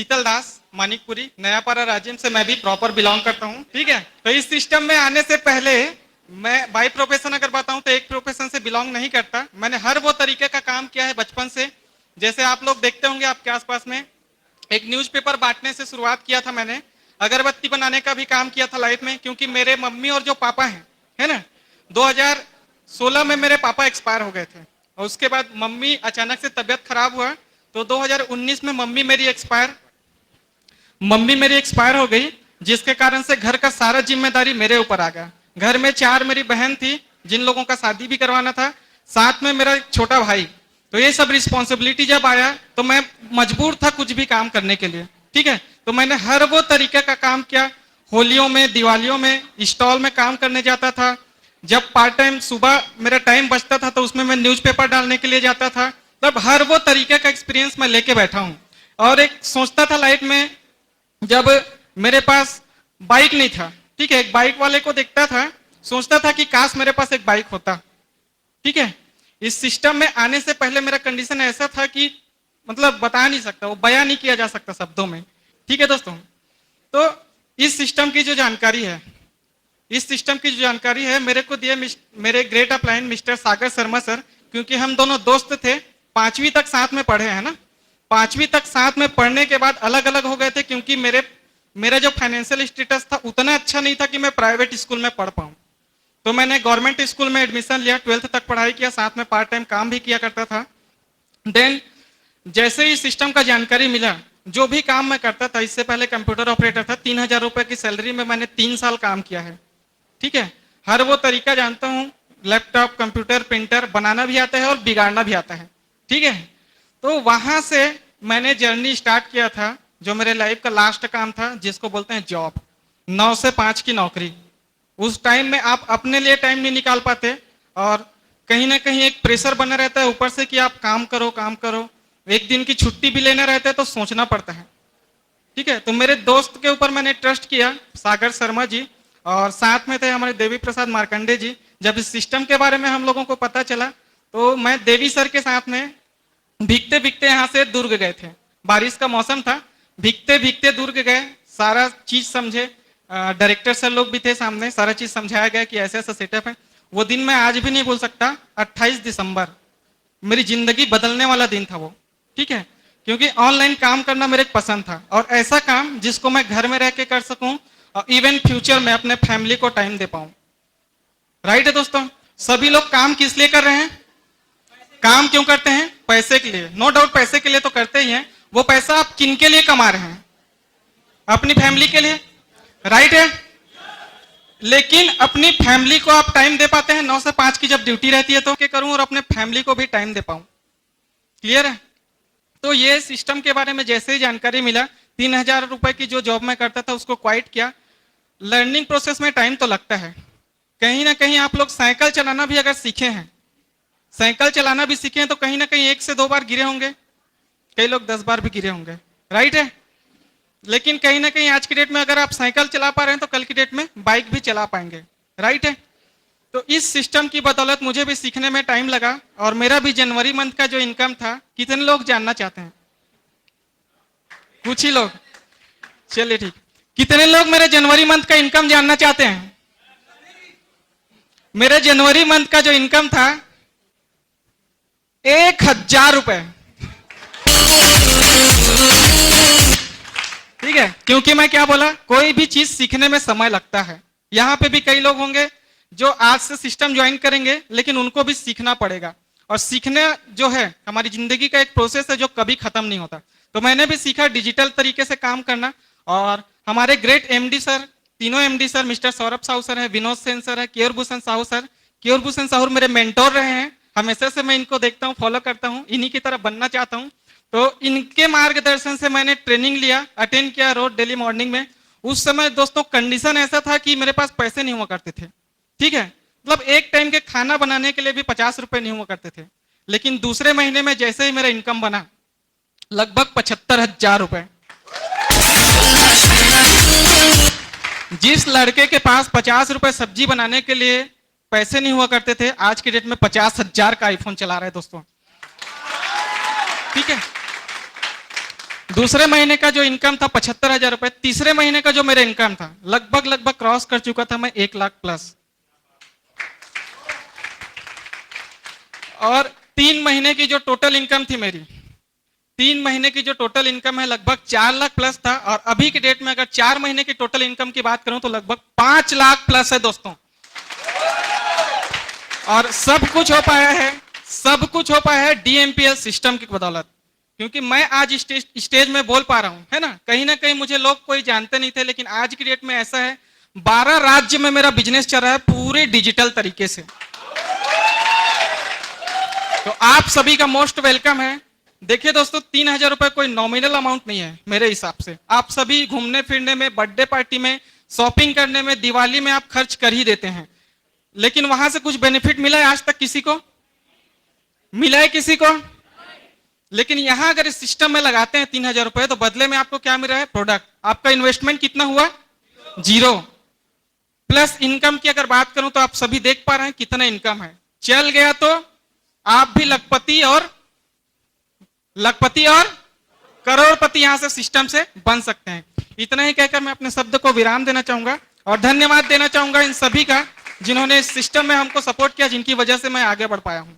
शीतल दास मानिकपुरी नयापारा राजिम से मैं भी प्रॉपर बिलोंग करता हूँ। ठीक है, तो इस सिस्टम में आने से पहले मैं बाई प्रोफेशन अगर बताऊं तो एक प्रोफेशन से बिलोंग नहीं करता। मैंने हर वो तरीके का काम किया है बचपन से। जैसे आप लोग देखते होंगे आपके आसपास में एक न्यूज़पेपर बांटने से शुरुआत किया था मैंने। अगरबत्ती बनाने का भी काम किया था लाइफ में, क्योंकि मेरे मम्मी और जो पापा हैं, है ना, 2016 में मेरे पापा एक्सपायर हो गए थे और उसके बाद मम्मी अचानक से तबियत खराब हुआ तो 2019 में मम्मी मेरी एक्सपायर हो गई, जिसके कारण से घर का सारा जिम्मेदारी मेरे ऊपर आ गया। घर में 4 मेरी बहन थी जिन लोगों का शादी भी करवाना था, साथ में मेरा छोटा भाई। तो ये सब रिस्पॉन्सिबिलिटी जब आया तो मैं मजबूर था कुछ भी काम करने के लिए। ठीक है, तो मैंने हर वो तरीके का काम किया। होलियों में, दिवालियों में स्टॉल में काम करने जाता था। जब पार्ट टाइम सुबह मेरा टाइम बचता था तो उसमें मैं न्यूज़पेपर डालने के लिए जाता था। तब हर वो तरीके का एक्सपीरियंस मैं लेके बैठा हूँ। और एक सोचता था लाइफ में, जब मेरे पास बाइक नहीं था, ठीक है, एक बाइक वाले को देखता था, सोचता था कि काश मेरे पास एक बाइक होता। ठीक है, इस सिस्टम में आने से पहले मेरा कंडीशन ऐसा था कि मतलब बता नहीं सकता, वो बयां नहीं किया जा सकता शब्दों में। ठीक है दोस्तों, तो इस सिस्टम की जो जानकारी है मेरे को दिए मेरे great upline mister Sagar Sharma sir. क्योंकि हम दोनों दोस्त थे, 5वीं तक साथ में पढ़े हैं ना। 5वीं तक साथ में पढ़ने के बाद अलग अलग हो गए थे, क्योंकि मेरा जो फाइनेंशियल स्टेटस था उतना अच्छा नहीं था कि मैं प्राइवेट स्कूल में पढ़ पाऊँ। तो मैंने गवर्नमेंट स्कूल में एडमिशन लिया, 12th तक पढ़ाई किया, साथ में पार्ट टाइम काम भी किया करता था। देन जैसे ही सिस्टम का जानकारी मिला, जो भी काम मैं करता था, इससे पहले कंप्यूटर ऑपरेटर था, 3000 रुपए की सैलरी में मैंने 3 साल काम किया है। ठीक है, हर वो तरीका जानता हूँ, लैपटॉप, कंप्यूटर, प्रिंटर बनाना भी आता है और बिगाड़ना भी आता है। ठीक है, तो वहां से मैंने जर्नी स्टार्ट किया था, जो मेरे लाइफ का लास्ट काम था, जिसको बोलते हैं जॉब, 9 से 5 की नौकरी। उस टाइम में आप अपने लिए टाइम नहीं निकाल पाते और कहीं ना कहीं एक प्रेशर बना रहता है ऊपर से कि आप काम करो काम करो। एक दिन की छुट्टी भी लेना रहता है तो सोचना पड़ता है। ठीक है, तो मेरे दोस्त के ऊपर मैंने ट्रस्ट किया, सागर शर्मा जी, और साथ में थे हमारे देवी प्रसाद मार्कंडे जी। जब इस सिस्टम के बारे में हम लोगों को पता चला तो मैं देवी सर के साथ में भीगते भीगते यहाँ से दुर्ग गए थे। बारिश का मौसम था, भीगते भीगते दुर्ग गए, सारा चीज समझे। डायरेक्टर सर लोग भी थे सामने, सारा चीज समझाया गया कि ऐसा ऐसा सेटअप है। वो दिन मैं आज भी नहीं भूल सकता, 28 दिसंबर, मेरी जिंदगी बदलने वाला दिन था वो। ठीक है, क्योंकि ऑनलाइन काम करना मेरे पसंद था और ऐसा काम जिसको मैं घर में रह के कर सकूं और इवन फ्यूचर में अपने फैमिली को टाइम दे पाऊं। राइट है दोस्तों, सभी लोग काम किस लिए कर रहे हैं? काम क्यों करते हैं? पैसे के लिए। नो डाउट पैसे के लिए तो करते ही हैं। वो पैसा आप किन के लिए कमा रहे हैं? अपनी फैमिली के लिए, राइट है। लेकिन अपनी फैमिली को आप टाइम दे पाते हैं? 9 से 5 की जब ड्यूटी रहती है तो क्या करूं और अपने फैमिली को भी टाइम दे पाऊं। क्लियर है? तो ये सिस्टम के बारे में जैसे ही जानकारी मिला, 3000 रुपए की जो जॉब मैं करता था उसको क्वाइट किया। लर्निंग प्रोसेस में टाइम तो लगता है। कहीं ना कहीं आप लोग साइकिल चलाना भी अगर सीखे हैं, साइकिल चलाना भी सीखे हैं तो कहीं ना कहीं 1 से 2 बार गिरे होंगे, कई लोग 10 बार भी गिरे होंगे, राइट है। लेकिन कहीं ना कहीं आज की डेट में अगर आप साइकिल चला पा रहे हैं तो कल की डेट में बाइक भी चला पाएंगे, राइट है। तो इस सिस्टम की बदौलत मुझे भी सीखने में टाइम लगा और मेरा भी जनवरी मंथ का जो इनकम था, कितने लोग जानना चाहते हैं? कुछ ही लोग, चलिए ठीक। कितने लोग मेरे जनवरी मंथ का इनकम जानना चाहते हैं? मेरे जनवरी मंथ का जो इनकम था 1000 रुपए। ठीक है, क्योंकि मैं क्या बोला, कोई भी चीज सीखने में समय लगता है। यहां पे भी कई लोग होंगे जो आज से सिस्टम ज्वाइन करेंगे, लेकिन उनको भी सीखना पड़ेगा। और सीखने जो है हमारी जिंदगी का एक प्रोसेस है जो कभी खत्म नहीं होता। तो मैंने भी सीखा डिजिटल तरीके से काम करना। और हमारे ग्रेट एमडी सर, तीनों MD sir, mister Saurabh Sahu sir है, विनोद सेन सर है, केयूर भूषण साहू सर। केयूर भूषण साहू मेरे मेंटोर रहे हैं, हमेशा से मैं इनको देखता हूँ, फॉलो करता हूँ, इन्हीं की तरह बनना चाहता हूँ। तो इनके मार्गदर्शन से मैंने ट्रेनिंग लिया, अटेंड किया रोज डेली मॉर्निंग में। उस समय दोस्तों कंडीशन ऐसा था कि मेरे पास पैसे नहीं हुआ करते थे। ठीक है, मतलब एक टाइम के खाना बनाने के लिए भी 50 रुपए नहीं हुआ करते थे। लेकिन दूसरे महीने में जैसे ही मेरा इनकम बना, लगभग 75,000 रुपए। जिस लड़के के पास 50 रुपए सब्जी बनाने के लिए पैसे नहीं हुआ करते थे, आज की डेट में 50,000 का आईफोन चला रहे हैं दोस्तों। ठीक है, दूसरे महीने का जो इनकम था 75,000 रुपए, तीसरे महीने का जो मेरा इनकम था लगभग क्रॉस कर चुका था मैं 1 लाख प्लस। और 3 महीने की जो टोटल इनकम थी मेरी, 3 महीने की जो टोटल इनकम है लगभग 4 लाख प्लस था। और अभी के डेट में अगर 4 महीने की टोटल इनकम की बात करूं तो लगभग 5 लाख प्लस है दोस्तों। और सब कुछ हो पाया है डीएमपीएल सिस्टम की बदौलत, क्योंकि मैं आज स्टेज में बोल पा रहा हूं, है ना कहीं मुझे लोग कोई जानते नहीं थे, लेकिन आज की डेट में ऐसा है 12 राज्य में मेरा बिजनेस चल रहा है पूरे डिजिटल तरीके से। तो आप सभी का मोस्ट वेलकम है। देखिए दोस्तों, 3,000 रुपए कोई नॉमिनल अमाउंट नहीं है मेरे हिसाब से। आप सभी घूमने फिरने में, बर्थडे पार्टी में, शॉपिंग करने में, दिवाली में आप खर्च कर ही देते हैं, लेकिन वहां से कुछ बेनिफिट मिला है आज तक किसी को? मिला है किसी को? लेकिन यहां अगर इस सिस्टम में लगाते हैं 3,000 रुपए, तो बदले में आपको क्या मिल रहा है? प्रोडक्ट। आपका इन्वेस्टमेंट कितना हुआ? 0। प्लस इनकम की अगर बात करूं तो आप सभी देख पा रहे हैं कितना इनकम है। चल गया तो आप भी लखपति और करोड़पति यहां से सिस्टम से बन सकते हैं। इतना ही कहकर मैं अपने शब्द को विराम देना चाहूंगा और धन्यवाद देना चाहूंगा इन सभी का जिन्होंने इस सिस्टम में हमको सपोर्ट किया, जिनकी वजह से मैं आगे बढ़ पाया हूं।